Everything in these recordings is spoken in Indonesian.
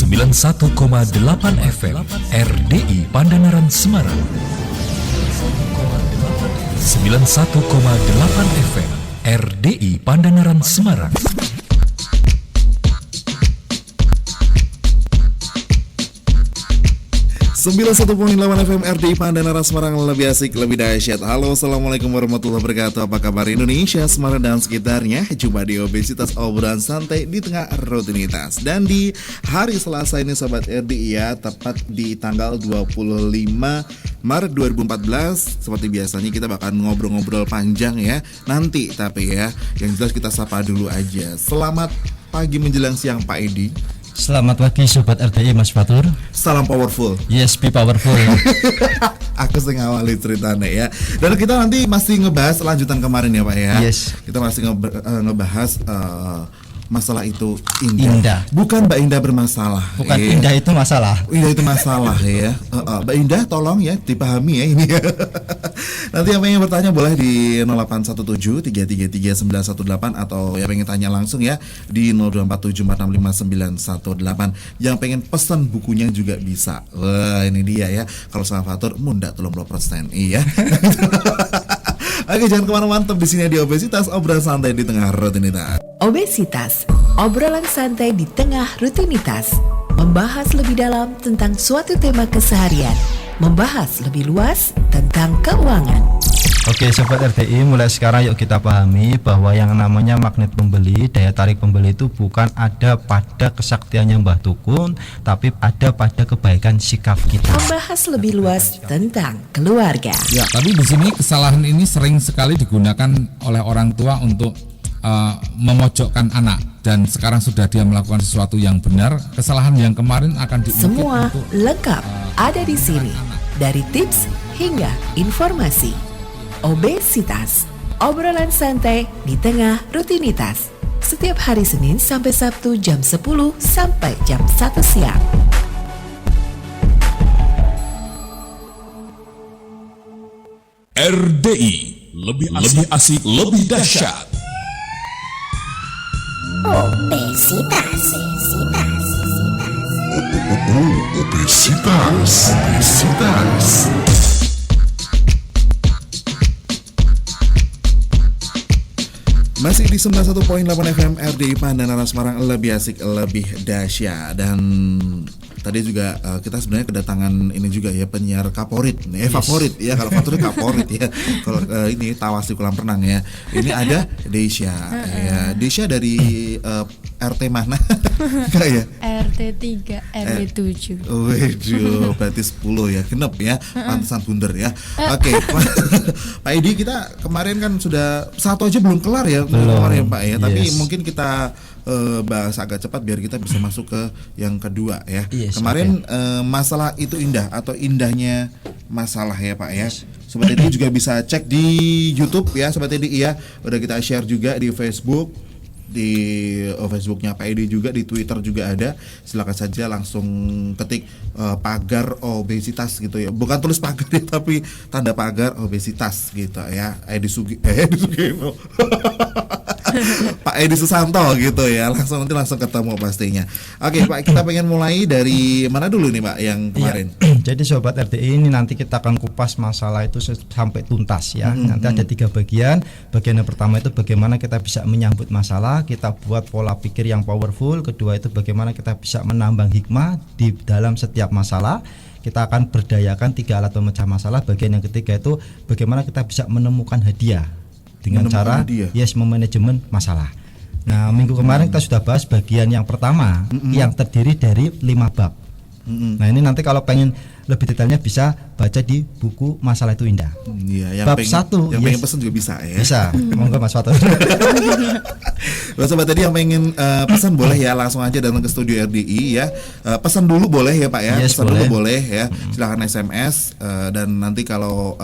91,8 FM RDI Pandanaran Semarang. 91,8 FM RDI Pandanaran Semarang. 91,8 FM RDI Pandanaran Semarang, lebih asik, lebih dahsyat. Halo, assalamualaikum warahmatullahi wabarakatuh. Apa kabar Indonesia, Semarang dan sekitarnya? Jumpa di Obesitas, obrolan santai di tengah rutinitas. Dan di hari Selasa ini Sobat RDI ya, tepat di tanggal 25 Maret 2014. Seperti biasanya kita bakal ngobrol-ngobrol panjang ya nanti, tapi ya yang jelas kita sapa dulu aja. Selamat pagi menjelang siang Pak Edi. Selamat pagi Sobat RDI Mas Fatur. Salam powerful. Yes, be powerful. Aku sing ngawali ceritanya ya. Dan kita nanti masih ngebahas lanjutan kemarin ya Pak ya. Yes. Kita masih ngebahas masalah itu indah. Bukan Mbak Indah bermasalah. Bukan indah itu masalah. Indah itu masalah ya. Mbak Indah tolong ya dipahami ya ini. Nanti yang pengen bertanya boleh di 0817 333 918 atau yang pengen tanya langsung ya di 0247 465 918. Yang pengen pesan bukunya juga bisa. Wah, ini dia ya. Kalau sama Fatur munda 30%. Iya. Oke, jangan kemana-mana, tetap di sini di Obesitas, obrolan santai di tengah rutinitas. Obesitas, obrolan santai di tengah rutinitas. Membahas lebih dalam tentang suatu tema keseharian. Membahas lebih luas tentang keuangan. Oke Sobat RDI, mulai sekarang yuk kita pahami bahwa yang namanya magnet pembeli, daya tarik pembeli itu bukan ada pada kesaktiannya Mbah Tukun, tapi ada pada kebaikan sikap kita. Membahas lebih luas tentang keluarga. Ya, tapi di sini kesalahan ini sering sekali digunakan oleh orang tua untuk memojokkan anak, dan sekarang sudah dia melakukan sesuatu yang benar, kesalahan yang kemarin akan diungkit. Semua untuk lengkap ada di sini, dari tips hingga informasi. Obesitas, obrolan santai di tengah rutinitas. Setiap hari Senin sampai Sabtu jam 10 sampai jam 1 siang. RDI lebih asik, lebih dahsyat. Obesitas. Masih di 91,8 FM RDI Pandanaran Semarang, lebih asik, lebih dahsyat. Dan tadi juga kita sebenarnya kedatangan ini juga ya, penyiar favorit ya, kalau Fatur favorit ya. Kalau ini tawas di kolam renang ya. Ini ada Desya. Ya, Desya dari RT mana? Enggak ya? RT 3 RW 7. Waduh, berarti 10 ya, genep ya, pantesan bunder ya. Oke, Pak Edi, kita kemarin kan sudah satu aja belum kelar ya kemarin Pak ya, tapi mungkin kita bahas agak cepat biar kita bisa masuk ke yang kedua ya. Kemarin masalah itu indah atau indahnya masalah ya Pak ya. Sobat Edi juga bisa cek di YouTube ya Sobat Edi ya. Udah kita share juga di Facebook, di Facebooknya Pak Edi juga, di Twitter juga ada. Silakan saja langsung ketik pagar obesitas gitu ya. Bukan tulis pagar ya, tapi tanda pagar obesitas gitu ya. Edi Sugino. Pak Edi Susanto gitu ya. Langsung ketemu pastinya. Oke Pak, kita pengen mulai dari mana dulu nih Pak yang kemarin? Jadi Sobat RDI, ini nanti kita akan kupas masalah itu sampai tuntas ya. Nanti ada 3 bagian. Bagian yang pertama itu bagaimana kita bisa menyambut masalah, kita buat pola pikir yang powerful. Kedua itu bagaimana kita bisa menambah hikmah di dalam setiap masalah. Kita akan berdayakan 3 alat pemecah masalah. Bagian yang ketiga itu bagaimana kita bisa menemukan hadiah dengan cara memanajemen masalah. Nah, minggu kemarin kita sudah bahas bagian yang pertama yang terdiri dari 5 bab. Nah, ini nanti kalau pengen lebih detailnya bisa baca di buku Masalah Itu Indah. Iya, bab 1. Yang pengen pesen juga bisa ya. Bisa. Monggo Mas Fatur. Sobat tadi yang pengen pesan boleh ya, langsung aja datang ke studio RDI ya. Pesan dulu boleh ya Pak ya. Pesan dulu boleh ya. Silakan SMS dan nanti kalau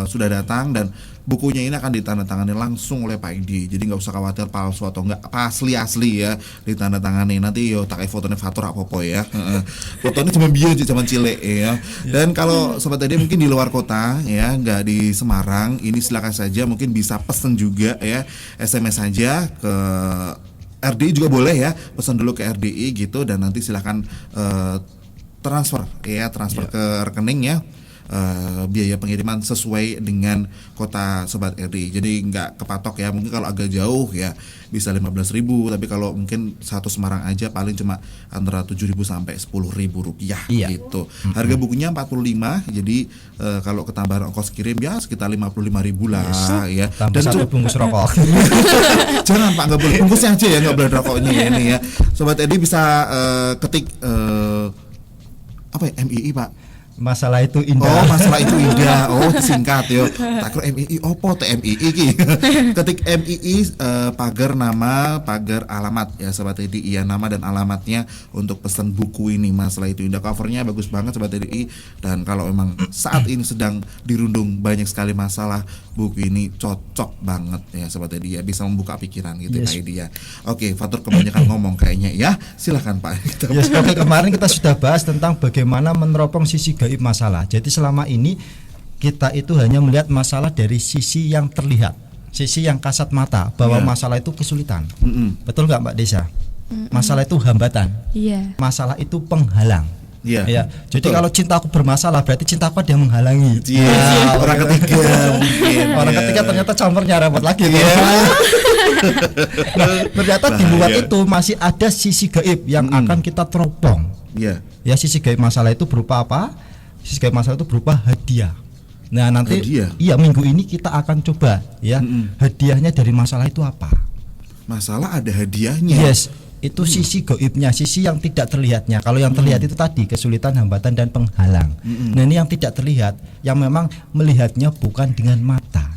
sudah datang dan bukunya ini akan ditandatangani langsung oleh Pak Edi. Jadi nggak usah khawatir palsu atau enggak, asli ya ditandatangani. Nanti yo tak fotonya Fatur apa ya. Fotonya cuma biar zaman cilik ya. Dan kalau sobat tadi mungkin di luar kota ya, nggak di Semarang, ini silakan saja mungkin bisa pesen juga ya, SMS saja ke RDI juga boleh ya, pesan dulu ke RDI gitu, dan nanti silahkan transfer ke rekening ya. Biaya pengiriman sesuai dengan kota Sobat RDI. Jadi nggak kepatok ya. Mungkin kalau agak jauh ya bisa 15.000, tapi kalau mungkin satu Semarang aja paling cuma antara 7.000 sampai 10.000 rupiah gitu. Harga bukunya 45. Jadi kalau ketambahan ongkos kirim ya sekitar 55.000 lah ya. Tambah satu bungkus rokok. Jangan Pak, nggak boleh bungkusnya aja ya, nggak boleh rokoknya ya ini ya. Sobat RDI bisa ketik apa ya, MII Pak. Masalah itu indah. Oh, masalah itu indah. Oh, singkat yo. Tak kira MII opo TMII iki. Ketik MII pagar nama, pagar alamat ya Sobat RDI ya, nama dan alamatnya untuk pesan buku ini, Masalah Itu Indah. Covernya bagus banget Sobat RDI, dan kalau memang saat ini sedang dirundung banyak sekali masalah, buku ini cocok banget ya Sobat RDI ya, bisa membuka pikiran gitu Pak Edi ya. Oke, Fatur kebanyakan ngomong kayaknya ya. Silakan Pak. Yes, oke, kemarin kita sudah bahas tentang bagaimana meneropong sisi gaib masalah. Jadi selama ini kita itu hanya melihat masalah dari sisi yang terlihat, sisi yang kasat mata, bahwa masalah itu kesulitan. Betul nggak Mbak Desa? Masalah itu hambatan. Masalah itu penghalang. Ya. Jadi kalau cintaku bermasalah berarti cintaku ada yang menghalangi. Orang ketiga mungkin. Orang ketiga ternyata campurnya repot lagi. Ternyata di luar itu masih ada sisi gaib yang akan kita teropong. Ya, sisi gaib masalah itu berupa apa? Sisi gaib masalah itu berupa hadiah. Nah, nanti minggu ini kita akan coba ya, hadiahnya dari masalah itu apa? Masalah ada hadiahnya. Yes, itu sisi gaibnya, sisi yang tidak terlihatnya. Kalau yang terlihat itu tadi kesulitan, hambatan dan penghalang. Nah, ini yang tidak terlihat, yang memang melihatnya bukan dengan mata,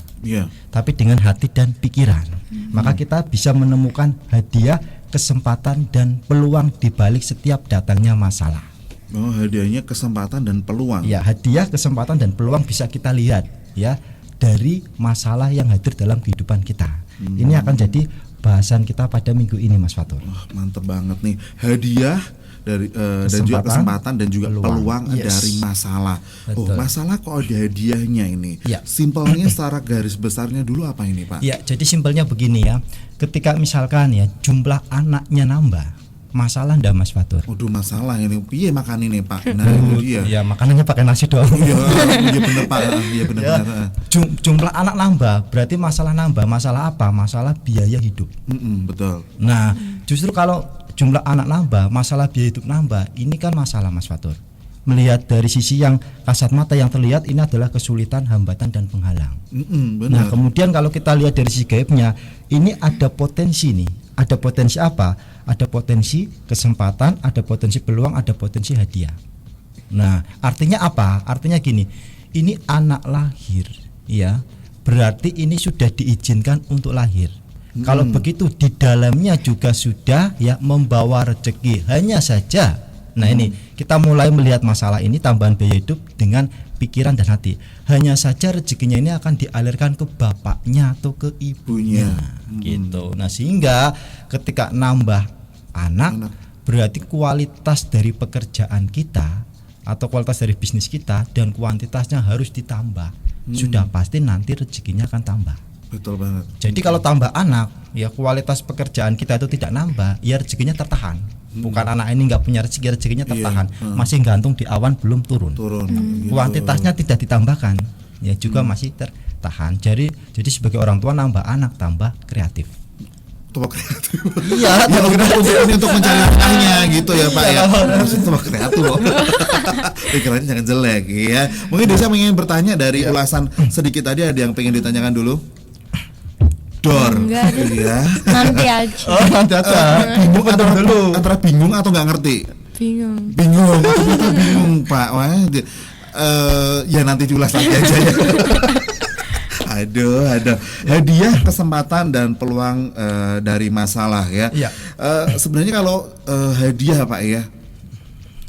tapi dengan hati dan pikiran. Maka kita bisa menemukan hadiah, kesempatan dan peluang di balik setiap datangnya masalah. Oh, hadiahnya kesempatan dan peluang. Ya, hadiah, kesempatan dan peluang bisa kita lihat ya dari masalah yang hadir dalam kehidupan kita. Ini akan jadi bahasan kita pada minggu ini Mas Fatur. Mantep banget nih. Hadiah dari dan juga kesempatan dan juga peluang dari masalah. Betul. Masalah kok ada hadiahnya ini. Simpelnya secara garis besarnya dulu apa ini Pak? Ya, jadi simpelnya begini ya. Ketika misalkan ya jumlah anaknya nambah, masalah ndak Mas Fatur? Waduh, masalah ini. Piye makan ini Pak? Nah, itu dia. Ya, makanannya pakai nasi doang. Iya benar Pak. Iya benar. Jumlah anak nambah, berarti masalah nambah. Masalah apa? Masalah biaya hidup. Betul. Nah, justru kalau jumlah anak nambah, masalah biaya hidup nambah, ini kan masalah Mas Fatur. Melihat dari sisi yang kasat mata yang terlihat, ini adalah kesulitan, hambatan dan penghalang. Benar. Nah, kemudian kalau kita lihat dari sisi gaibnya, ini ada potensi nih. Ada potensi apa? Ada potensi kesempatan, ada potensi peluang, ada potensi hadiah. Nah, artinya apa? Artinya gini, ini anak lahir, ya, berarti ini sudah diizinkan untuk lahir. Kalau begitu di dalamnya juga sudah ya membawa rezeki. Hanya saja, nah ini kita mulai melihat masalah ini tambahan biaya hidup dengan pikiran dan hati. Hanya saja rezekinya ini akan dialirkan ke bapaknya atau ke ibunya, gitu. Nah, sehingga ketika nambah anak, berarti kualitas dari pekerjaan kita atau kualitas dari bisnis kita dan kuantitasnya harus ditambah. Sudah pasti nanti rezekinya akan tambah. Betul banget. Jadi kalau tambah anak, ya kualitas pekerjaan kita itu tidak nambah, ya rezekinya tertahan. Bukan anak ini nggak punya rezeki, rezekinya tertahan, masih gantung di awan belum turun. Gitu. Kuantitasnya tidak ditambahkan, ya juga masih tertahan. Jadi sebagai orang tua nambah anak tambah kreatif. Tua kreatif. Iya, ini untuk mencari nafkahnya gitu ya Pak ya. Harus tua kreatif kok. Pikirannya jangan jelek ya. Mungkin Desa ingin bertanya dari ulasan sedikit tadi, ada yang pengen ditanyakan dulu? Dor. Enggak. Iya. Nanti aja. Nanti aja. Bingung antara bingung atau nggak ngerti? Bingung. Ternyata bingung Pak. Wah, ya nanti diulas lagi aja ya. Aduh. Hadiah, kesempatan dan peluang dari masalah ya. Sebenarnya kalau hadiah Pak ya,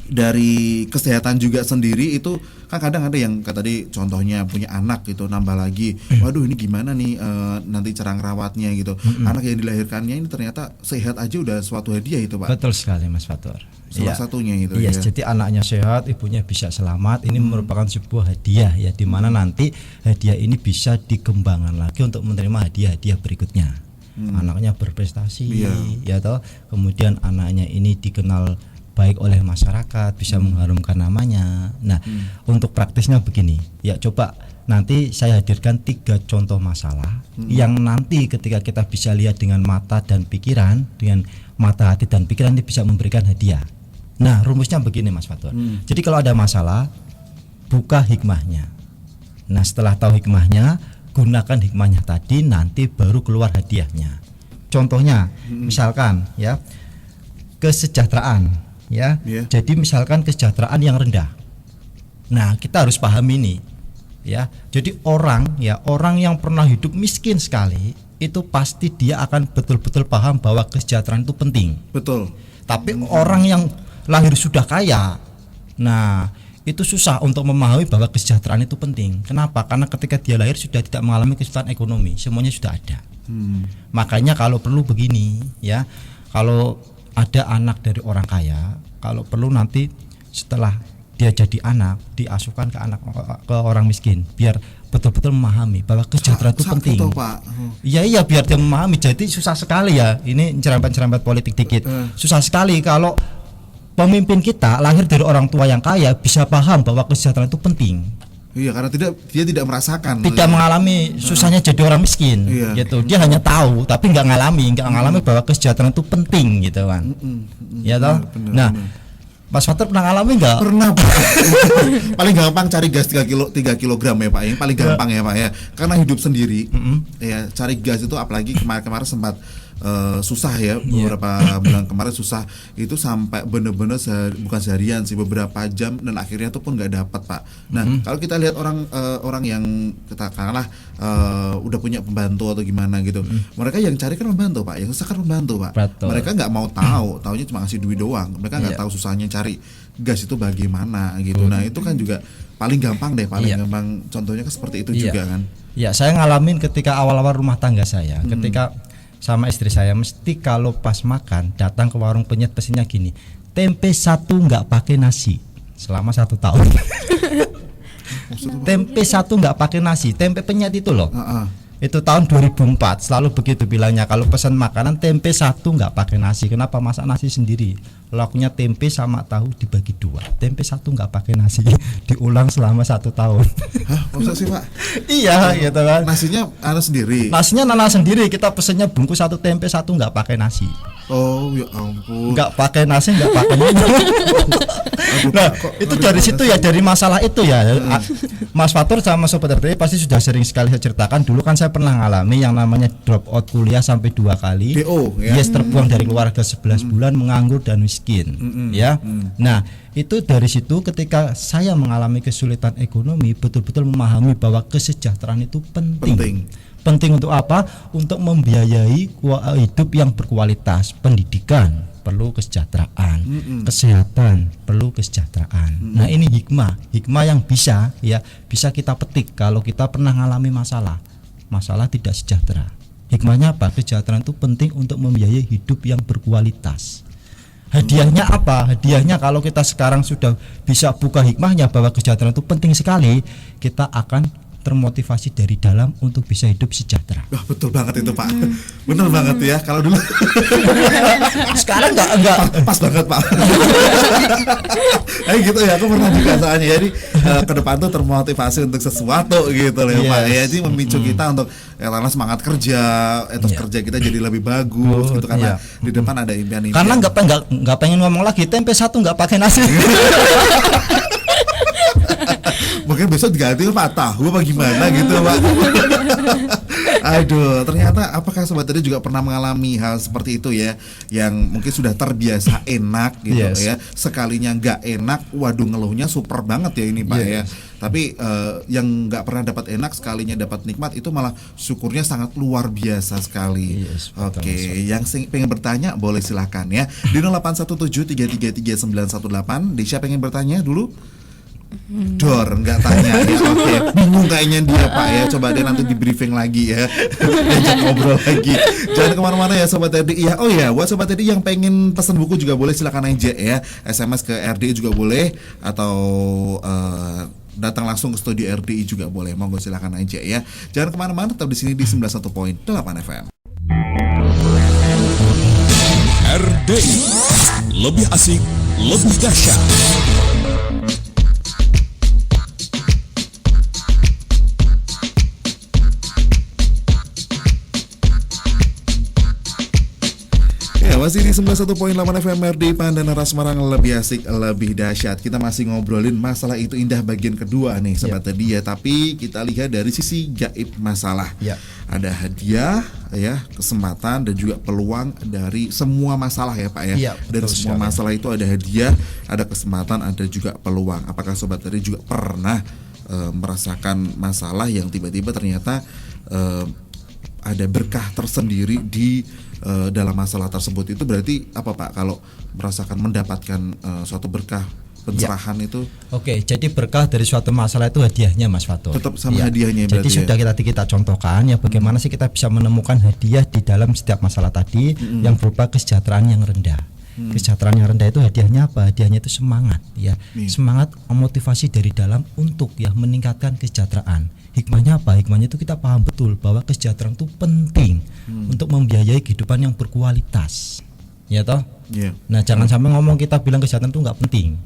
dari kesehatan juga sendiri itu kan kadang ada yang kayak tadi contohnya punya anak gitu, nambah lagi, waduh ini gimana nih nanti cara ngerawatnya gitu. Anak yang dilahirkannya ini ternyata sehat aja udah suatu hadiah itu Pak. Betul sekali Mas Fatur. Salah satunya itu ya. Jadi anaknya sehat, ibunya bisa selamat, ini merupakan sebuah hadiah ya, di mana nanti hadiah ini bisa dikembangkan lagi untuk menerima hadiah-hadiah berikutnya. anaknya berprestasi, Iya. ya toh. Kemudian anaknya ini dikenal baik oleh masyarakat, bisa mengharumkan namanya. Nah, untuk praktisnya begini, ya coba nanti saya hadirkan 3 contoh masalah yang nanti ketika kita bisa lihat dengan mata dan pikiran, dengan mata, hati dan pikiran, ini bisa memberikan hadiah. Nah, rumusnya begini Mas Fatur. Jadi kalau ada masalah, buka hikmahnya. Nah, setelah tahu hikmahnya, gunakan hikmahnya tadi, nanti baru keluar hadiahnya. Contohnya, misalkan ya, kesejahteraan ya. Iya. Jadi misalkan kesejahteraan yang rendah. Nah, kita harus paham ini ya. Jadi orang yang pernah hidup miskin sekali, itu pasti dia akan betul-betul paham bahwa kesejahteraan itu penting. Betul. Tapi orang yang lahir sudah kaya, nah itu susah untuk memahami bahwa kesejahteraan itu penting. Kenapa? Karena ketika dia lahir sudah tidak mengalami kesulitan ekonomi, semuanya sudah ada. Makanya kalau perlu begini ya, kalau ada anak dari orang kaya, kalau perlu nanti setelah dia jadi anak, diasuhkan ke orang miskin, biar betul-betul memahami bahwa kesejahteraan itu penting. Gitu, Pak. Iya, biar dia memahami. Jadi susah sekali ya, ini nyerempet-nyerempet politik dikit. Susah sekali kalau pemimpin kita lahir dari orang tua yang kaya bisa paham bahwa kesejahteraan itu penting. Iya, karena dia tidak merasakan, tidak mengalami susahnya jadi orang miskin, Iya. gitu. Dia hanya tahu tapi nggak ngalami bahwa kesejahteraan itu penting, gitu kan. Ya toh. Benar, Nah, benar. Mas Fatur pernah ngalami nggak? Pernah, Pak. Paling gampang cari gas 3 kilogram ya, Pak. Yang paling gampang ya, Pak ya. Karena hidup sendiri. Ya, cari gas itu apalagi kemarin sempat susah ya, beberapa bulan kemarin susah. Itu sampai bener-bener bukan seharian sih, beberapa jam, dan akhirnya itu pun nggak dapat, Pak. Nah, kalau kita lihat orang yang katakanlah udah punya pembantu atau gimana gitu, mereka yang cari kan pembantu, Pak. Yang susah kan pembantu, Pak. Betul. Mereka nggak mau tahu, taunya cuma ngasih duit doang. Mereka nggak tahu susahnya cari gas itu bagaimana gitu. Nah, itu kan juga paling gampang deh, gampang contohnya kan seperti itu juga kan. Ya, saya ngalamin ketika awal-awal rumah tangga saya, ketika sama istri saya, mesti kalau pas makan datang ke warung penyet pesennya gini, tempe 1 nggak pakai nasi selama 1 tahun. Tempe 1 nggak pakai nasi, tempe penyet itu loh. Itu tahun 2004 selalu begitu bilangnya, kalau pesan makanan tempe 1 nggak pakai nasi. Kenapa? Masak nasi sendiri, lauknya tempe sama tahu dibagi 2, tempe 1 nggak pakai nasi. Diulang selama 1 tahun. Hah, maksud sih, Pak? Iya, gitu kan. Nasinya ada sendiri. Nasinya nana sendiri, kita pesennya bungkus 1 tempe 1 nggak pakai nasi. Oh, ya ampun. Nggak pakai nasi, nggak pakai minum. Nah, itu dari situ ya, dari masalah itu ya. Mas Fatur sama Sobat RTI pasti sudah sering sekali saya ceritakan. Dulu kan saya pernah ngalami yang namanya drop out kuliah sampai 2 kali. DO, ya? Yes, terbuang dari keluarga 11 bulan, menganggur dan miskin. Ya. Nah, itu dari situ ketika saya mengalami kesulitan ekonomi, betul-betul memahami bahwa kesejahteraan itu penting. Penting untuk apa? Untuk membiayai hidup yang berkualitas. Pendidikan perlu kesejahteraan, kesehatan perlu kesejahteraan. Nah, ini hikmah yang bisa kita petik kalau kita pernah mengalami masalah tidak sejahtera. Hikmahnya apa? Kesejahteraan itu penting untuk membiayai hidup yang berkualitas. Hadiahnya apa? Hadiahnya kalau kita sekarang sudah bisa buka hikmahnya bahwa kesejahteraan itu penting sekali, kita akan termotivasi dari dalam untuk bisa hidup sejahtera. Wah, betul banget itu, Pak. Bener banget ya. Kalau dulu sekarang enggak pas banget, Pak. Gitu ya, aku pernah juga soalnya. Jadi ke depan tuh termotivasi untuk sesuatu gitu loh ya, Pak. Ya, jadi memicu kita untuk karena semangat kerja, etos kerja kita jadi lebih bagus gitu, karena di depan ada impian-impian. Karena enggak pengen ngomong lagi tempe 1 enggak pakai nasi. Mungkin besok diganti Pak tahu apa gimana gitu, Pak. Aduh, ternyata apakah Sobat tadi juga pernah mengalami hal seperti itu ya, yang mungkin sudah terbiasa enak gitu ya, sekalinya nggak enak, waduh ngeluhnya super banget ya ini, Pak ya. Tapi yang nggak pernah dapat enak, sekalinya dapat nikmat, itu malah syukurnya sangat luar biasa sekali. Oke, yang pengen bertanya boleh silakan ya di 0817333918. Desya pengen bertanya dulu. Dor nggak tanya ya, oke. Bingung kayaknya dia, Pak ya. Coba dia nanti di briefing lagi ya, diajak ngobrol lagi. Jangan kemana-mana ya Sobat RDI ya. Oh ya, buat Sobat RDI yang pengen pesan buku juga boleh, silakan aja ya. SMS ke RDI juga boleh, atau datang langsung ke studio RDI juga boleh. Monggo silakan aja ya. Jangan kemana-mana, tetap di sini di 91.8 FM. RDI, lebih asik, lebih dahsyat. Ya, masih di 91.8 FM RDI Pandanara Semarang, lebih asik, lebih dahsyat. Kita masih ngobrolin masalah itu indah bagian kedua nih Sobat Tadi ya. Tapi kita lihat dari sisi gaib masalah. Ya. Ada hadiah ya, kesempatan dan juga peluang dari semua masalah ya Pak ya. Iya, Dari betul semua sekali. masalah itu ada hadiah, ada kesempatan, ada juga peluang. Apakah Sobat Tadi juga pernah merasakan masalah yang tiba-tiba ternyata ada berkah tersendiri di dalam masalah tersebut? Itu berarti apa Pak kalau merasakan mendapatkan suatu berkah pencerahan itu? Oke, jadi berkah dari suatu masalah itu hadiahnya Mas Fatul. Tetap sama Iya. hadiahnya Jadi berarti sudah kita contohkan ya bagaimana sih kita bisa menemukan hadiah di dalam setiap masalah tadi yang berupa kesejahteraan yang rendah. Kesejahteraan yang rendah itu hadiahnya apa? Hadiahnya itu semangat ya. Semangat motivasi dari dalam untuk ya meningkatkan kesejahteraan. Hikmahnya apa? Hikmahnya itu kita paham betul bahwa kesejahteraan itu penting untuk membiayai kehidupan yang berkualitas. Ya toh? Iya. Nah, jangan sampai ngomong kita bilang kesehatan itu nggak penting.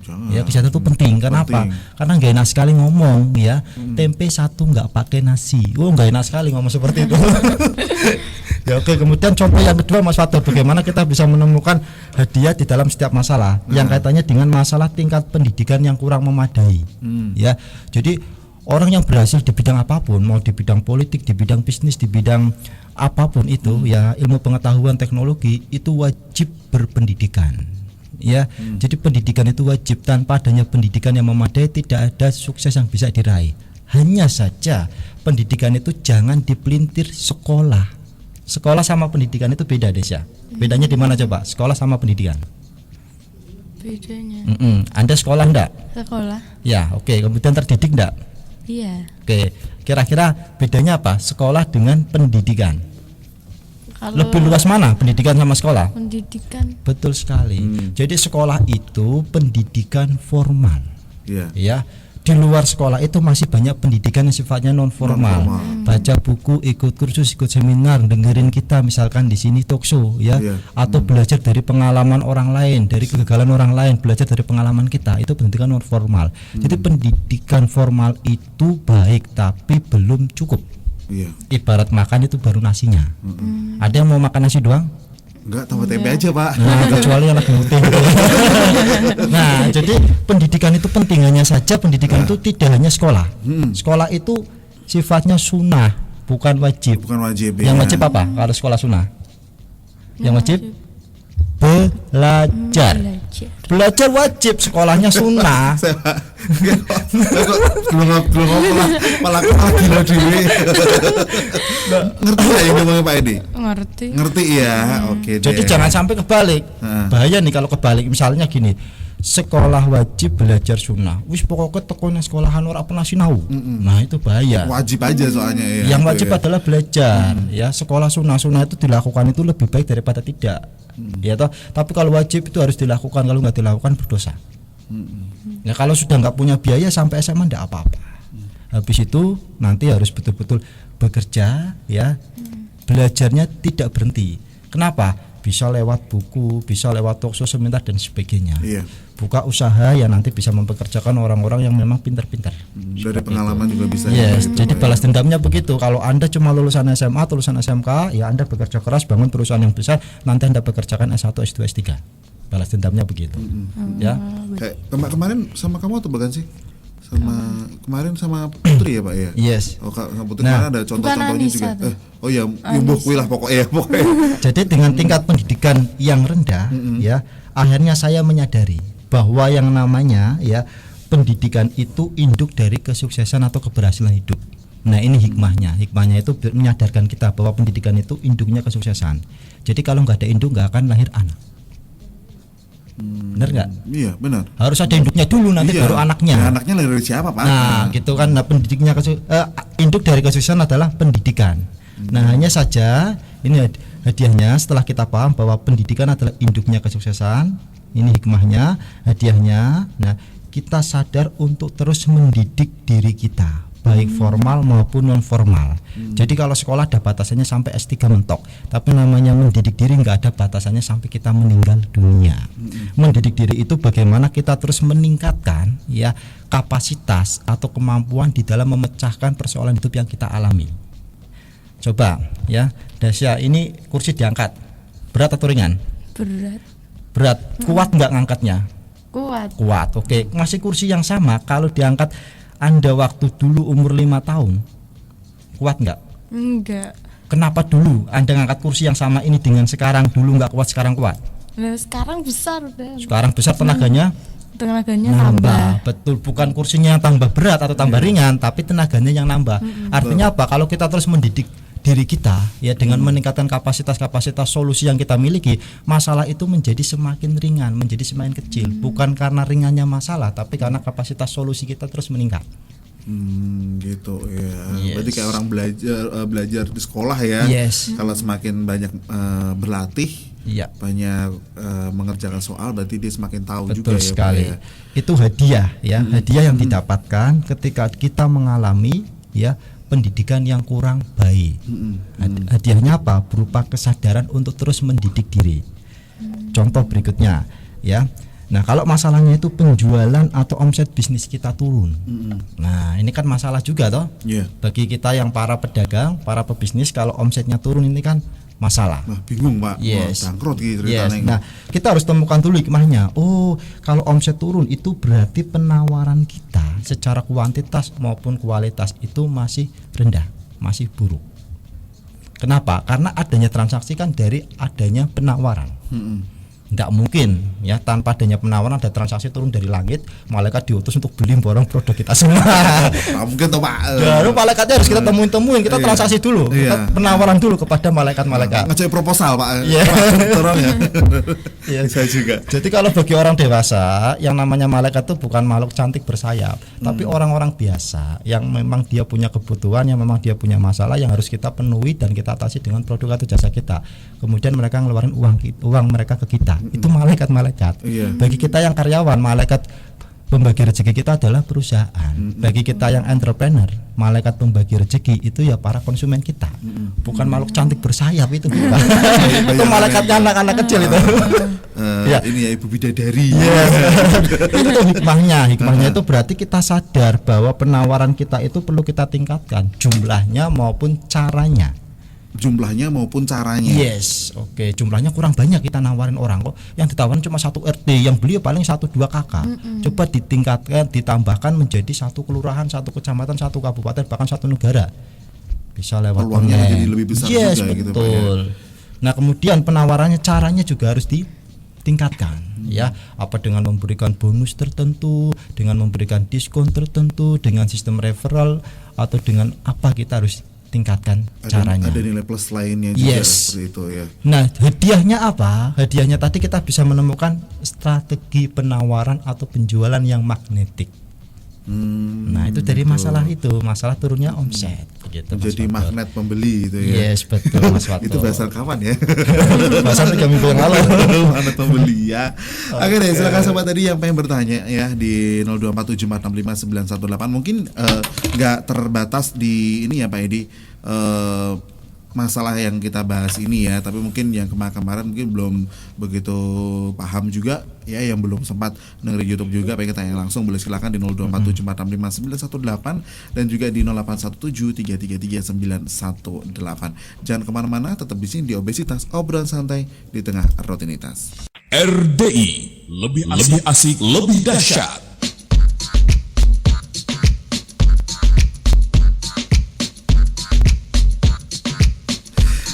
Jangan. Ya, kesehatan itu penting. Kenapa? Karena nggak enak sekali ngomong ya. Tempe satu nggak pakai nasi. Nggak enak sekali ngomong seperti itu. Ya oke, kemudian contoh yang kedua Mas Fatul, bagaimana kita bisa menemukan hadiah di dalam setiap masalah yang kaitannya dengan masalah tingkat pendidikan yang kurang memadai. Ya. Jadi orang yang berhasil di bidang apapun, mau di bidang politik, di bidang bisnis, di bidang apapun itu ya, ilmu pengetahuan, teknologi itu wajib berpendidikan. Ya, jadi pendidikan itu wajib. Tanpa adanya pendidikan yang memadai tidak ada sukses yang bisa diraih. Hanya saja pendidikan itu jangan dipelintir sekolah. Sekolah sama pendidikan itu beda, Desya. Bedanya di mana coba? Sekolah sama pendidikan. Bedanya Anda sekolah enggak? sekolah. Ya, oke. Kemudian terdidik enggak? Iya. Oke. Kira-kira bedanya apa? Sekolah dengan pendidikan. Kalau Lebih luas mana pendidikan sama sekolah? pendidikan Betul sekali. Jadi sekolah itu pendidikan formal. Iya. Ya, di luar sekolah itu masih banyak pendidikan yang sifatnya non formal. Baca buku, ikut kursus, ikut seminar, dengerin kita misalkan di sini talk show ya, atau belajar dari pengalaman orang lain, dari kegagalan orang lain, belajar dari pengalaman kita. Itu pendidikan non formal. Jadi pendidikan formal itu baik tapi belum cukup. Iya. Ibarat makan itu baru nasinya. Ada yang mau makan nasi doang? Enggak, tambah tempe aja Pak. Nah, kecuali yang lagi mutih. Nah, jadi pendidikan itu penting, hanya saja pendidikan itu tidak hanya sekolah. Sekolah itu sifatnya sunnah, bukan wajib. Bukan wajib Yang ya. wajib apa? Kalau sekolah sunnah? Yang wajib belajar. Belajar wajib, sekolahnya sunnah. Saya belum malah gila dewe. Ngerti ya yang ngomongnya Pak Edi? ngerti. Ngerti ya. Oke deh. Jadi jangan sampai kebalik. Bahaya nih kalau kebalik. Misalnya gini, sekolah wajib belajar sunnah. Wis pokoknya tekone sekolahan ora pernah sinau. Nah, itu bahaya. Wajib aja soalnya ya. Yang wajib adalah belajar ya. Sekolah sunnah itu dilakukan itu lebih baik daripada tidak. Ya toh. Tapi kalau wajib itu harus dilakukan, kalau nggak dilakukan berdosa. Ya kalau sudah nggak punya biaya sampai SMA nggak apa-apa. Habis itu nanti harus betul-betul bekerja ya. Belajarnya tidak berhenti. Kenapa? Bisa lewat buku, bisa lewat talkshow, seminar dan sebagainya. Iya. Buka usaha yang nanti bisa mempekerjakan orang-orang yang memang pintar-pintar. Dari pengalaman juga bisa. Yes, gitu, jadi Pak, ya. balas dendamnya begitu. Kalau Anda cuma lulusan SMA, lulusan SMK, ya Anda bekerja keras bangun perusahaan yang besar, nanti Anda bekerjakan S1, S2, S3. Balas dendamnya begitu. Ya. Kayak kemarin sama kamu atau bukan sih? Sama kemarin sama Putri ya Pak ya? Yes. Oh Kak, sama Putri Nah. kemarin ada contoh-contohnya Bukan Anissa juga. tuh. Oh ya, Yumbuh lah pokoknya. Jadi dengan tingkat pendidikan yang rendah, ya, akhirnya saya menyadari bahwa yang namanya ya pendidikan itu induk dari kesuksesan atau keberhasilan hidup. Nah, ini hikmahnya. Hikmahnya itu menyadarkan kita bahwa pendidikan itu induknya kesuksesan. Jadi kalau nggak ada induk nggak akan lahir anak. Benar nggak? Iya benar. Harus ada induknya dulu, nanti Iya. baru anaknya. Ya, anaknya lahir dari siapa Pak? Nah, gitu kan. Nah, pendidiknya induk dari kesuksesan adalah pendidikan. Nah, hanya saja ini hadiahnya setelah kita paham bahwa pendidikan adalah induknya kesuksesan. Ini hikmahnya, hadiahnya. Nah, kita sadar untuk terus mendidik diri kita. baik formal maupun non formal. Jadi kalau sekolah ada batasannya sampai S3 mentok, tapi namanya mendidik diri nggak ada batasannya sampai kita meninggal dunia. Mendidik diri itu bagaimana kita terus meningkatkan ya kapasitas atau kemampuan di dalam memecahkan persoalan hidup yang kita alami. Coba ya, Dasya, ini kursi diangkat, berat atau ringan? Berat. Kuat nggak ngangkatnya? Kuat. Oke, ngasih kursi yang sama kalau diangkat Anda waktu dulu umur 5 tahun, kuat nggak? Enggak. Kenapa dulu Anda ngangkat kursi yang sama ini dengan sekarang, dulu nggak kuat, sekarang kuat? Nah, sekarang besar udah. Sekarang besar, tenaganya nambah. Betul, bukan kursinya yang tambah berat atau tambah ringan, tapi tenaganya yang nambah. Artinya apa? Kalau kita terus mendidik diri kita ya dengan meningkatkan kapasitas solusi yang kita miliki, masalah itu menjadi semakin ringan, menjadi semakin kecil. Bukan karena ringannya masalah, tapi karena kapasitas solusi kita terus meningkat. Gitu ya. Yes. Berarti kayak orang belajar di sekolah ya. Yes. Kalau semakin banyak berlatih, Iya. banyak mengerjakan soal, berarti dia semakin tahu Betul juga sekali. ya, Pak, ya. Itu hadiah ya, hadiah yang didapatkan ketika kita mengalami ya pendidikan yang kurang baik. Hadiahnya apa? Berupa kesadaran untuk terus mendidik diri. Contoh berikutnya ya. Nah, kalau masalahnya itu penjualan atau omset bisnis kita turun. Nah, ini kan masalah juga toh. Iya. Bagi kita yang para pedagang, para pebisnis, kalau omsetnya turun ini kan masalah. Nah, bingung Pak, Yes. bangkrut gitu Yes. ceritanya. Nah, kita harus temukan dulu hikmahnya. Oh, kalau omset turun itu berarti penawaran kita secara kuantitas maupun kualitas itu masih rendah, masih buruk. Kenapa? Karena adanya transaksi kan dari adanya penawaran. Tidak mungkin ya tanpa adanya penawaran ada transaksi turun dari langit, malaikat diutus untuk beli borong produk kita semua. Nggak mungkin toh Pak. Baru malaikatnya harus kita temuin, kita transaksi dulu, kita penawaran dulu kepada malaikat-malaikat. Ngecek proposal Pak. Iya. Tolong ya. Iya. Bisa juga. Jadi kalau bagi orang dewasa, yang namanya malaikat itu bukan makhluk cantik bersayap, tapi orang-orang biasa yang memang dia punya kebutuhan, yang memang dia punya masalah yang harus kita penuhi dan kita atasi dengan produk atau jasa kita. Kemudian mereka ngeluarin uang mereka ke kita. Itu malaikat-malaikat. Iya. Bagi kita yang karyawan, malaikat pembagi rezeki kita adalah perusahaan. Bagi kita yang entrepreneur, malaikat pembagi rezeki itu ya para konsumen kita. Bukan makhluk cantik bersayap itu bukan. Itu malaikatnya anak-anak kecil itu. Ya. Ini ya Ibu Bidadari. Itu hikmahnya itu berarti kita sadar bahwa penawaran kita itu perlu kita tingkatkan jumlahnya maupun caranya. Jumlahnya maupun caranya. Yes, oke. Jumlahnya kurang banyak kita nawarin orang kok. Yang ditawarin cuma 1 RT, yang beli paling 1-2 kakak. Coba ditingkatkan, ditambahkan menjadi 1 kelurahan, 1 kecamatan, 1 kabupaten, bahkan 1 negara. Bisa lewat Peluangnya online. jadi lebih besar yes, juga betul. gitu, Pak, ya. Nah, kemudian penawarannya, caranya juga harus ditingkatkan. Ya, apa dengan memberikan bonus tertentu, dengan memberikan diskon tertentu, dengan sistem referral, atau dengan apa kita harus tingkatkan caranya. Ada nilai plus lainnya juga Yes. seperti itu ya. Nah, hadiahnya apa? Hadiahnya tadi kita bisa menemukan strategi penawaran atau penjualan yang magnetik. Nah, itu dari masalah turunnya omset gitu. Jadi magnet pembeli itu ya. Yes, betul Mas Wato. Itu bahasa kapan ya? Bahasa 3 minggu yang lalu. Magnet pembeli ya. Oke deh, silakan sobat tadi yang pengen bertanya ya di 0247456918. Mungkin nggak terbatas di ini ya Pak Edi, masalah yang kita bahas ini ya, tapi mungkin yang kemarin mungkin belum begitu paham juga ya, yang belum sempat dengerin YouTube juga pengen tanya langsung, boleh silakan di 0247456918 dan juga di 0817333918. Jangan kemana-mana, tetap di sini di Obesitas, obrolan santai di tengah rutinitas. RDI lebih asik, lebih dahsyat.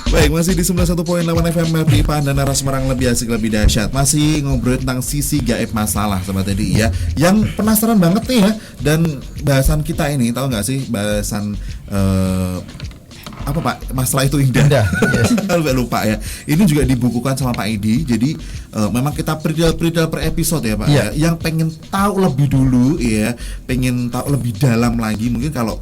Baik, masih di 91.8 FM RDI Pandana Semarang, lebih asik lebih dahsyat. Masih ngobrol tentang sisi gaib masalah sobat tadi ya. Yang penasaran banget nih ya, dan bahasan kita ini tahu nggak sih bahasan apa Pak? Masalah itu indah. Yes. Sampai lupa ya. Ini juga dibukukan sama Pak Edi. Jadi memang kita peridal per episode ya Pak. Yeah. Ya. Yang pengen tahu lebih dulu ya, pengen tahu lebih dalam lagi. Mungkin kalau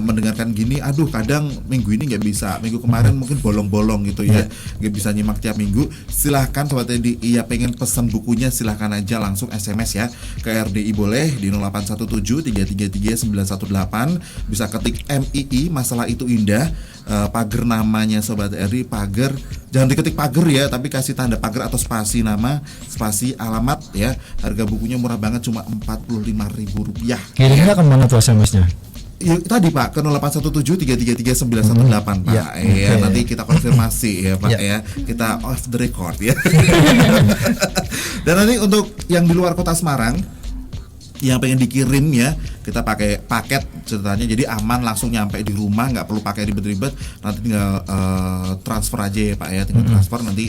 mendengarkan gini, aduh kadang minggu ini nggak bisa, minggu kemarin mungkin bolong-bolong gitu ya, nggak bisa nyimak tiap minggu. Silahkan Sobat Edi, iya pengen pesan bukunya silahkan aja langsung SMS ya ke RDI boleh di 0817333918, bisa ketik MII masalah itu indah. Pagar namanya Sobat RDI, pagar jangan diketik pagar ya, tapi kasih tanda pagar atau spasi nama, spasi alamat ya. Harga bukunya murah banget, cuma Rp45.000. Kirimnya ke mana tuh SMS-nya? Ya, tadi Pak ke 0817333918 Pak. Ya, Ya, okay. nanti kita konfirmasi ya Pak Ya. ya. Kita off the record ya. Dan nanti untuk yang di luar kota Semarang yang pengen dikirim ya, kita pakai paket ceritanya, jadi aman langsung nyampe di rumah, nggak perlu pakai ribet-ribet, nanti tinggal transfer aja ya Pak ya, tinggal transfer nanti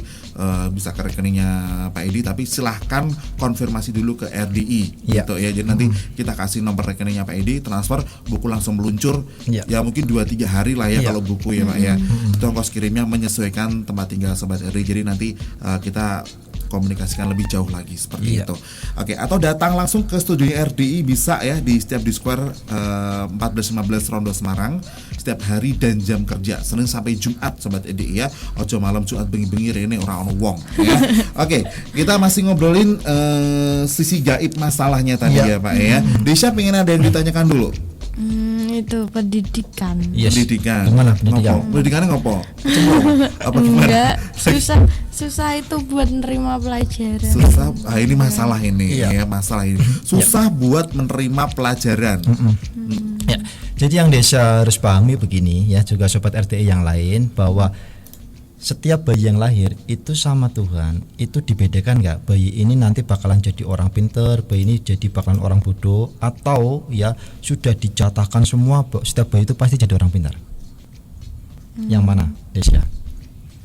bisa ke rekeningnya Pak Edi, tapi silahkan konfirmasi dulu ke RDI gitu ya, jadi nanti kita kasih nomor rekeningnya Pak Edi, transfer, buku langsung meluncur ya mungkin 2-3 hari lah ya kalau buku ya Pak ya. Itu ongkos kirimnya menyesuaikan tempat tinggal Sobat RDI, jadi nanti kita komunikasikan lebih jauh lagi seperti itu. Oke, atau datang langsung ke studionya RDI bisa ya di setiap di Square 1415 Rondo Semarang setiap hari dan jam kerja Senin sampai Jumat Sobat RDI ya. Ojo malam Jumat bengi-bengi rene ora ono wong ya. Oke, kita masih ngobrolin sisi gaib masalahnya tadi ya Pak ya. Desya pengen ada yang ditanyakan dulu. Itu pendidikan. Pendidikan. Gimana pendidikan? Ngopo? Pendidikannya ngopo? Cemburu? Apa gimana? Enggak, susah itu buat nerima pelajaran. Susah, ini masalah ini ya, masalah ini. Susah buat menerima pelajaran. Ya. Jadi yang Desa harus pahami begini ya, juga Sobat RTI yang lain, bahwa setiap bayi yang lahir itu sama Tuhan itu dibedakan nggak, bayi ini nanti bakalan jadi orang pinter, bayi ini jadi bakalan orang bodoh, atau ya sudah dicatatkan semua setiap bayi itu pasti jadi orang pintar. Yang mana Desya?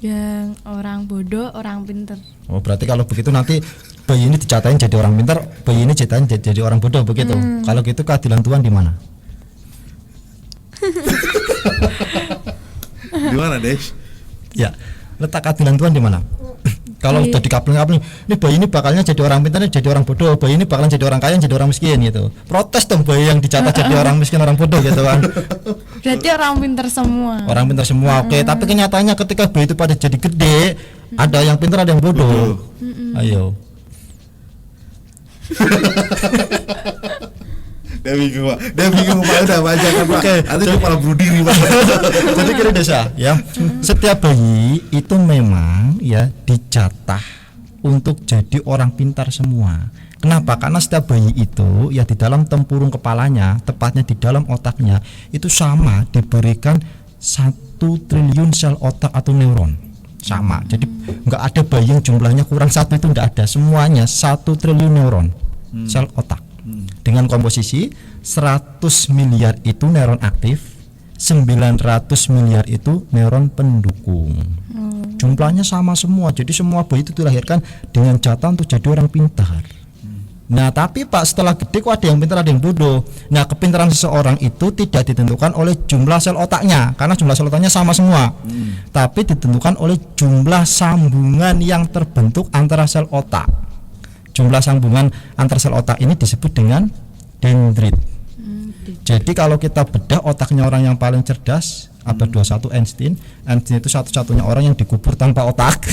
Yang orang bodoh, orang pinter. Oh berarti kalau begitu nanti bayi ini dicatain jadi orang pintar, bayi ini dicatain jadi orang bodoh begitu. Kalau gitu keadilan Tuhan di mana? Di mana, Des? Ya, letak keadilan Tuhan di mana? Kalau udah dikapling-kapling, ini bayi ini bakalnya jadi orang pintar, jadi orang bodoh, bayi ini bakalan jadi orang kaya, jadi orang miskin gitu. Protes dong bayi yang dicatat jadi orang miskin, orang bodoh gitu kan. Berarti orang pintar semua. Orang pintar semua, oke. Tapi kenyataannya ketika bayi itu pada jadi gede, ada yang pintar, ada yang bodoh. Ayo. Dia bingung Pak, udah baca kan Pak. Nanti dia malah bunuh diri Pak. Jadi kira Desa ya, setiap bayi itu memang ya dicatah untuk jadi orang pintar semua. Kenapa? Karena setiap bayi itu ya di dalam tempurung kepalanya, tepatnya di dalam otaknya itu sama diberikan 1 triliun sel otak atau neuron. Sama. Jadi nggak ada bayi yang jumlahnya kurang 1 itu nggak ada. Semuanya 1 triliun neuron sel otak. Dengan komposisi 100 miliar itu neuron aktif, 900 miliar itu neuron pendukung. Jumlahnya sama semua. Jadi semua bayi itu dilahirkan dengan jatah untuk jadi orang pintar. Nah tapi Pak, setelah gede kok ada yang pintar, ada yang bodoh. Nah kepintaran seseorang itu tidak ditentukan oleh jumlah sel otaknya, karena jumlah sel otaknya sama semua, tapi ditentukan oleh jumlah sambungan yang terbentuk antara sel otak. Jumlah sambungan antar sel otak ini disebut dengan dendrit. Jadi kalau kita bedah otaknya orang yang paling cerdas, abad 21 Einstein itu satu-satunya orang yang dikubur tanpa otak.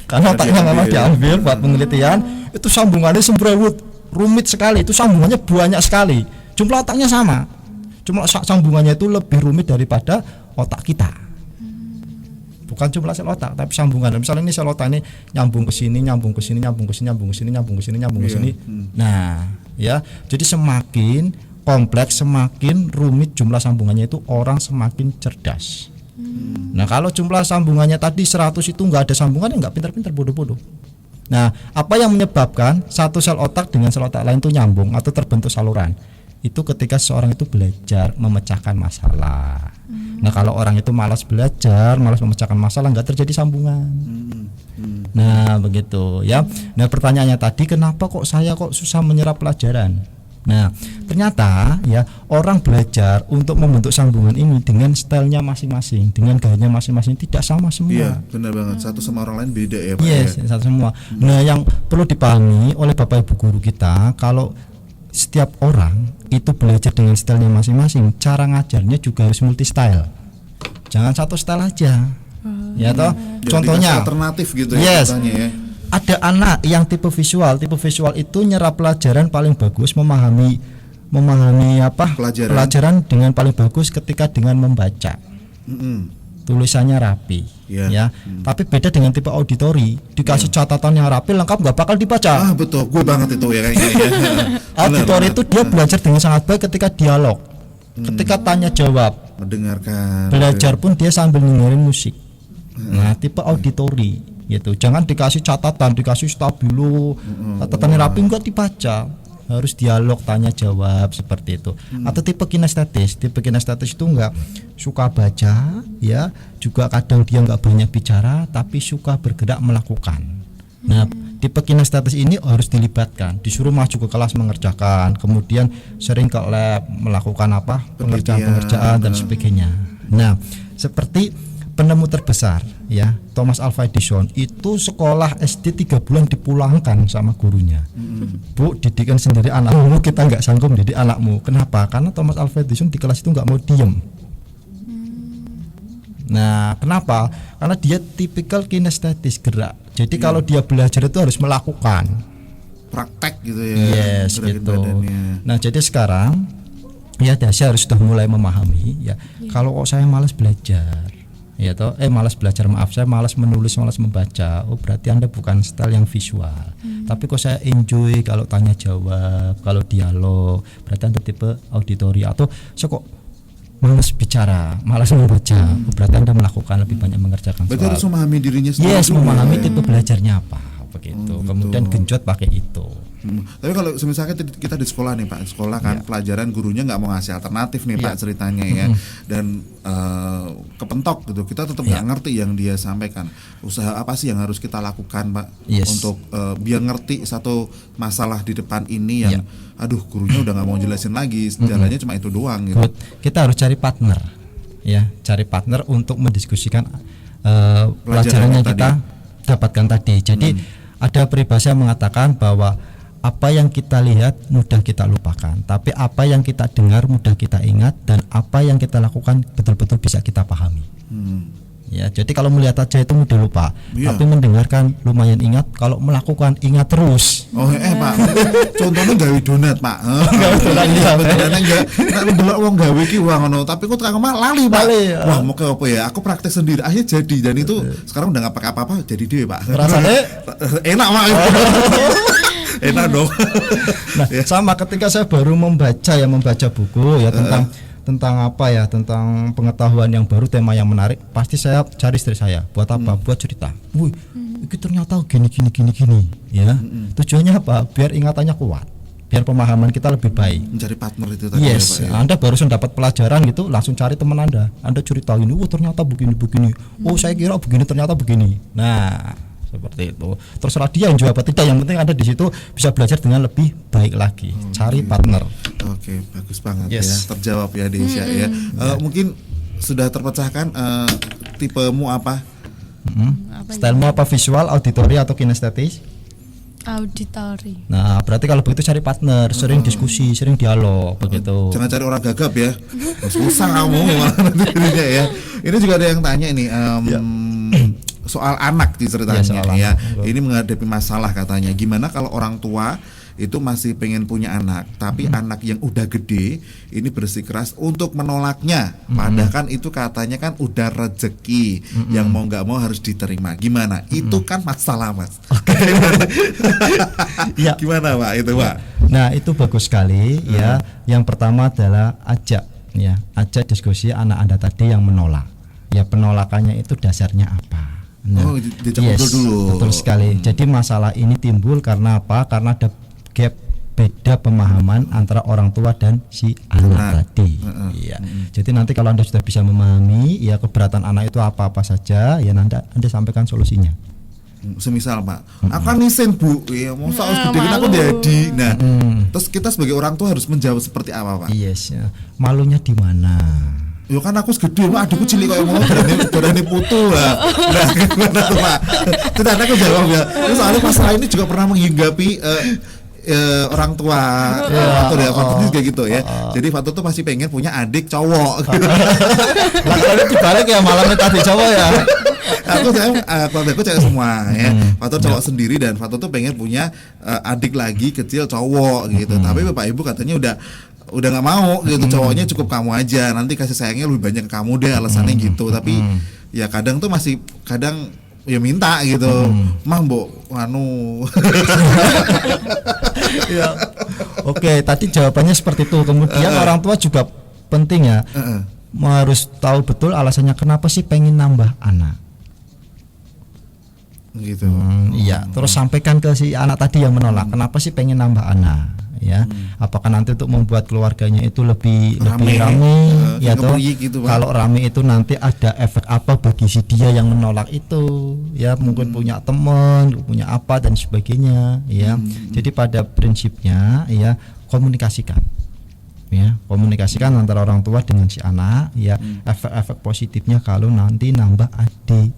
Karena otaknya memang diambil buat penelitian, itu sambungannya semrawut, rumit sekali, itu sambungannya banyak sekali. Jumlah otaknya sama, cuma sambungannya itu lebih rumit daripada otak kita. Bukan jumlah sel otak, tapi sambungan. Misalnya ini sel otak ini nyambung ke sini, nyambung ke sini, nyambung ke sini, nyambung ke sini, nyambung ke sini, nyambung ke sini. Nah, ya. Jadi semakin kompleks, semakin rumit jumlah sambungannya itu orang semakin cerdas. Nah, kalau jumlah sambungannya tadi 100 itu enggak ada sambungan, enggak pintar-pintar, bodoh-bodoh. Nah, apa yang menyebabkan satu sel otak dengan sel otak lain itu nyambung atau terbentuk saluran? Itu ketika seorang itu belajar memecahkan masalah. Nah kalau orang itu malas belajar, malas memecahkan masalah, nggak terjadi sambungan. Nah begitu ya. Nah pertanyaannya tadi, kenapa kok saya kok susah menyerap pelajaran? Nah, ternyata ya orang belajar untuk membentuk sambungan ini dengan stylenya masing-masing, dengan gayanya masing-masing, tidak sama semua. Iya, benar banget. Satu sama orang lain beda ya, Pak. Yes, ya? satu semua. Nah, yang perlu dipahami oleh Bapak Ibu guru kita, kalau setiap orang itu belajar dengan stylenya masing-masing, cara ngajarnya juga harus multi style. Jangan satu style aja. Ya toh. Jadi Contohnya alternatif gitu yes, ya, ya. ada anak yang tipe visual itu nyerap pelajaran paling bagus, memahami apa pelajaran dengan paling bagus ketika dengan membaca. Tulisannya rapi, ya. Tapi beda dengan tipe auditori, dikasih catatan yang rapi lengkap nggak bakal dibaca. Betul, gue banget itu ya kayaknya. Ya. Auditori itu dia belajar dengan sangat baik ketika dialog, ketika tanya jawab, mendengarkan. Belajar pun dia sambil dengerin musik. Nah, tipe auditori gitu. Jangan dikasih catatan, dikasih stabilo, catatannya rapi enggak dibaca. Harus dialog, tanya jawab seperti itu. Atau tipe kinestetis itu enggak suka baca, ya, juga kadang dia enggak banyak bicara tapi suka bergerak melakukan. Nah, tipe kinestetis ini harus dilibatkan, disuruh maju ke kelas mengerjakan, kemudian sering ke lab melakukan apa? pengerjaan dan sebagainya. Nah, seperti penemu terbesar ya, Thomas Alva Edison itu sekolah SD 3 bulan dipulangkan sama gurunya. Bu, didikan sendiri anakmu, kita nggak sanggup mendidik anakmu. Kenapa? Karena Thomas Alva Edison di kelas itu nggak mau diem. Nah, kenapa? Karena dia tipikal kinestetis, gerak. Jadi kalau dia belajar itu harus melakukan, praktek gitu ya. Yes, gitu. Nah, jadi sekarang ya saya harus sudah mulai memahami ya. Kalau saya malas belajar, ya toh, saya malas menulis, malas membaca. Oh, berarti Anda bukan style yang visual. Tapi kok saya enjoy kalau tanya jawab, kalau dialog, berarti Anda tipe auditori. Atau kok malas bicara, malas membaca, berarti Anda melakukan lebih banyak mengerjakan soal. Berarti harus memahami dirinya sendiri. Yes, memahami tipe belajarnya apa, begitu. Kemudian genjot pakai itu. Tapi kalau misalnya kita di sekolah nih Pak, sekolah kan pelajaran gurunya nggak mau ngasih alternatif nih Pak ceritanya ya, dan kepentok gitu, kita tetap nggak ngerti yang dia sampaikan. Usaha apa sih yang harus kita lakukan Pak untuk biar ngerti satu masalah di depan ini yang aduh gurunya udah nggak mau jelasin lagi, jalannya cuma itu doang gitu. Kita harus cari partner, ya, cari partner untuk mendiskusikan pelajaran yang kita dapatkan tadi. Jadi ada peribahasa yang mengatakan bahwa apa yang kita lihat mudah kita lupakan, tapi apa yang kita dengar mudah kita ingat, dan apa yang kita lakukan betul-betul bisa kita pahami. Ya, jadi kalau melihat aja itu mudah lupa, tapi mendengarkan lumayan ingat, kalau melakukan ingat terus. Pak, contohnya gawe donat Pak. Gawe donat enggak ndelok wong gawe iki ngono, tapi kok tukang lali Pak. Wah, mau ke apa ya? Aku praktek sendiri akhirnya jadi, dan itu sekarang udah enggak pakai apa-apa jadi dhewe Pak. Rasanya enak Pak. Enak dong. Nah, sama ketika saya baru membaca buku ya tentang apa ya, tentang pengetahuan yang baru, tema yang menarik, pasti saya cari istri saya. Buat apa? Buat cerita. Wih, itu ternyata gini ya. Tujuannya apa? Biar ingatannya kuat, biar pemahaman kita lebih baik. Mencari partner itu tadi. Yes, ya, Pak, ya? Anda barusan dapat pelajaran gitu, langsung cari teman Anda cerita ini, ternyata begini. Oh, saya kira begini, ternyata begini. Nah, seperti itu. Terserah dia yang jawab apa tidak, yang penting Anda di situ bisa belajar dengan lebih baik lagi. Cari partner. Oke, bagus banget ya, terjawab ya Desya ya. Mungkin sudah terpecahkan tipemu apa? Stylemu apa, visual, auditori atau kinestetis? Auditori. Nah, berarti kalau begitu cari partner, sering diskusi, sering dialog, begitu. Jangan cari orang gagap ya. Susah kamu nantinya ya. Ini juga ada yang tanya ini soal anak ceritanya ya. Ini menghadapi masalah katanya. Gimana kalau orang tua itu masih pengen punya anak, tapi anak yang udah gede ini bersikeras untuk menolaknya. Padahal kan itu katanya kan udah rezeki yang mau nggak mau harus diterima. Gimana? Itu kan masalah Mas. Gimana Pak itu Pak? Nah, itu bagus sekali ya. Yang pertama adalah ajak diskusi anak Anda tadi yang menolak. Ya, penolakannya itu dasarnya apa? Nah, dulu. Betul sekali. Jadi masalah ini timbul karena apa? Karena ada gap, beda pemahaman antara orang tua dan si anak tadi. Iya. Jadi nanti kalau Anda sudah bisa memahami ya keberatan anak itu apa saja, ya nanti Anda sampaikan solusinya. Semisal Pak, aku kan nisen Bu, ya masa harus gede aku jadi. Nah, terus kita sebagai orang tua harus menjawab seperti apa Pak? Yes, ya. Malunya di mana? Yo kan aku segede, Pak, adikku cilik kayak mau berani putu lah. Nah, gimana tuh Pak? Tidak aku jawab ya. Terus soalnya masalah ini juga pernah menghinggapi orang tua Fatur ya, Fatur juga gitu ya. Jadi Fatur tuh masih pengen punya adik cowok. Lah kalau dibalik ya malamnya tadi cowok ya. Keluargaku cewek semua ya. Fatur cowok sendiri dan Fatur tuh pengen punya adik lagi kecil cowok gitu. Tapi Bapak Ibu katanya udah nggak mau gitu, cowoknya cukup kamu aja, nanti kasih sayangnya lebih banyak ke kamu deh, alasannya gitu. Tapi ya kadang tuh masih ya minta gitu, mah mbok anu. Ya. Oke, tadi jawabannya seperti itu. Kemudian orang tua juga penting ya, harus tahu betul alasannya kenapa sih pengen nambah anak. Gitu. Iya, terus sampaikan ke si anak tadi yang menolak, kenapa sih pengen nambah anak? Ya, apakah nanti untuk membuat keluarganya itu lebih rame ya toh? Gitu, kalau rame itu nanti ada efek apa bagi si dia yang menolak itu? Ya, mungkin punya teman, punya apa dan sebagainya, ya. Jadi pada prinsipnya ya komunikasikan. Ya, komunikasikan antara orang tua dengan si anak, ya, efek-efek positifnya kalau nanti nambah adik.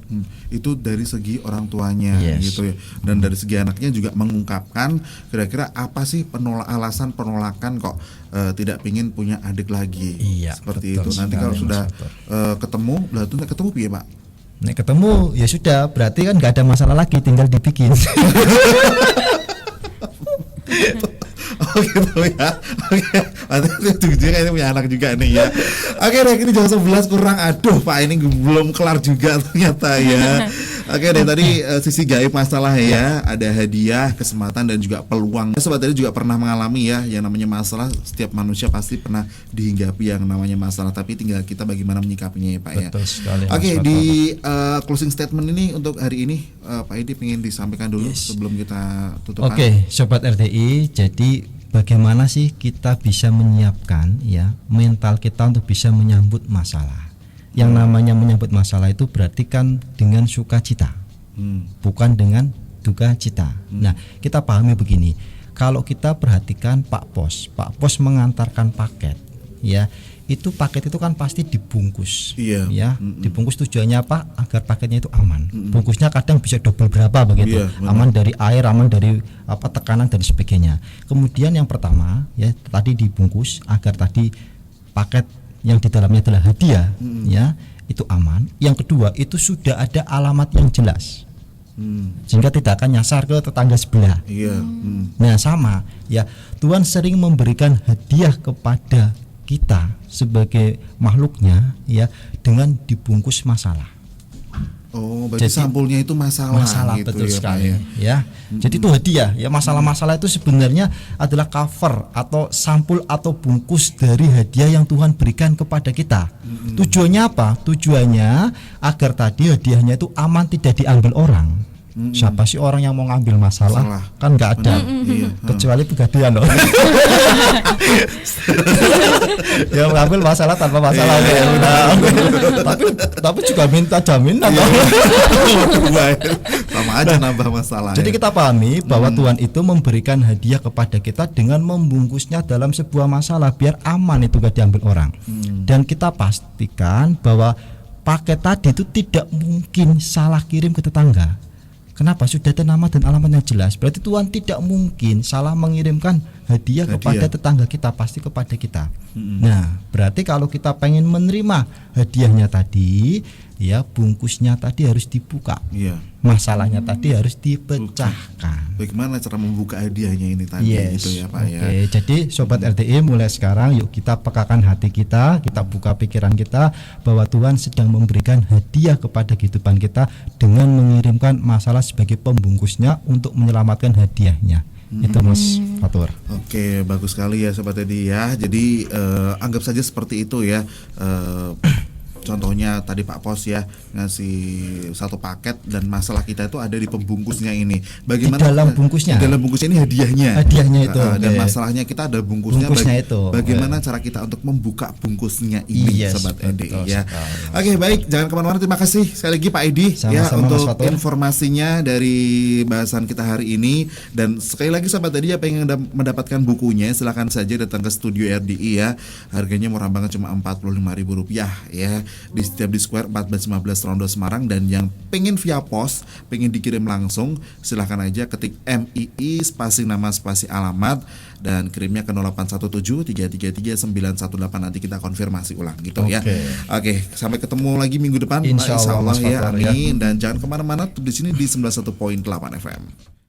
Itu dari segi orang tuanya, gitu ya. Dan dari segi anaknya juga mengungkapkan kira-kira apa sih alasan penolakan kok tidak ingin punya adik lagi. Iya, seperti itu. Nanti kalau sudah ketemu, lah itu ketemu piye, Pak? Nek ketemu ya sudah, berarti kan nggak ada masalah lagi, tinggal dibikin. Oh gitu ya. Oke. Itu juga ini punya anak juga nih ya. Oke deh, ini jam 11 kurang. Aduh Pak, ini belum kelar juga ternyata ya. Oke deh, tadi sisi gaib masalah ya, ada hadiah, kesempatan dan juga peluang. Sobat tadi juga pernah mengalami ya yang namanya masalah. Setiap manusia pasti pernah dihinggapi yang namanya masalah, tapi tinggal kita bagaimana menyikapinya ya Pak ya. Betul sekali. Oke, di closing statement ini untuk hari ini Pak Edi pengen disampaikan dulu sebelum kita tutup. Oke, Sobat RDI, jadi bagaimana sih kita bisa menyiapkan ya mental kita untuk bisa menyambut masalah. Yang namanya menyambut masalah itu berarti kan dengan sukacita, bukan dengan duka cita. Nah, kita pahami begini, kalau kita perhatikan Pak Pos mengantarkan paket, ya itu paket itu kan pasti dibungkus, ya dibungkus tujuannya apa? Agar paketnya itu aman. Bungkusnya kadang bisa double berapa begitu, aman dari air, aman dari tekanan dan sebagainya. Kemudian yang pertama ya tadi dibungkus agar tadi paket yang di dalamnya adalah hadiah, ya itu aman. Yang kedua itu sudah ada alamat yang jelas, sehingga tidak akan nyasar ke tetangga sebelah. Nah sama ya, Tuhan sering memberikan hadiah kepada kita sebagai makhluknya ya dengan dibungkus masalah. Oh, berarti jadi, sampulnya itu masalah gitu, betul ya, sekali Pak, ya. Jadi itu hadiah ya, masalah-masalah itu sebenarnya adalah cover atau sampul atau bungkus dari hadiah yang Tuhan berikan kepada kita. Tujuannya apa? Tujuannya agar tadi hadiahnya itu aman, tidak diambil orang. Siapa sih orang yang mau ngambil masalah? Kan nggak ada, kecuali Pegadaian loh. Yang mengambil masalah tanpa masalah tapi juga minta jaminan. Sama aja nambah masalah. Jadi kita pahami bahwa Tuhan itu memberikan hadiah kepada kita dengan membungkusnya dalam sebuah masalah biar aman, itu gak diambil orang. Dan kita pastikan bahwa paket tadi itu tidak mungkin salah kirim ke tetangga. Kenapa? Sudah ada nama dan alamatnya jelas. Berarti Tuhan tidak mungkin salah mengirimkan hadiah kepada tetangga kita, pasti kepada kita. Nah, berarti kalau kita pengen menerima hadiahnya tadi, ya bungkusnya tadi harus dibuka. Masalahnya tadi harus dipecahkan. Bagaimana cara membuka hadiahnya ini tadi gitu ya Pak ya. Jadi Sobat RDI, mulai sekarang yuk kita pekakan hati kita buka pikiran kita bahwa Tuhan sedang memberikan hadiah kepada kehidupan kita dengan mengirimkan masalah sebagai pembungkusnya untuk menyelamatkan hadiahnya. Itu Mas Fatur. Oke, bagus sekali ya Sobat RDI ya. Jadi anggap saja seperti itu ya. contohnya tadi Pak Pos ya ngasih satu paket dan masalah kita itu ada di pembungkusnya ini. Bagaimana Di dalam bungkusnya? Di dalam bungkusnya ini hadiahnya. Hadiahnya itu. Dan Oke. masalahnya kita ada bungkusnya. Bungkusnya itu. Bagaimana cara kita untuk membuka bungkusnya ini, Yes, Sobat Edi betul ya. sekali. Oke, baik, jangan kemana-mana. Terima kasih sekali lagi Pak Edi ya Sama-sama, untuk Mas Fatur. informasinya dari bahasan kita hari ini. Dan sekali lagi Sobat Edi ya, pengen mendapatkan bukunya silakan saja datang ke studio RDI ya. Harganya murah banget, cuma Rp45.000 ya. Di setiap di Square 1415 Rondo Semarang. Dan yang pengen via pos, pengen dikirim langsung, silahkan aja ketik MII spasi nama spasi alamat dan kirimnya ke 0817-333-918. Nanti kita konfirmasi ulang gitu ya. Oke, sampai ketemu lagi minggu depan. Insya Allah, Mas ya, Fatur, ya. amin. Dan jangan kemana-mana, tetap di sini di 91.8 FM.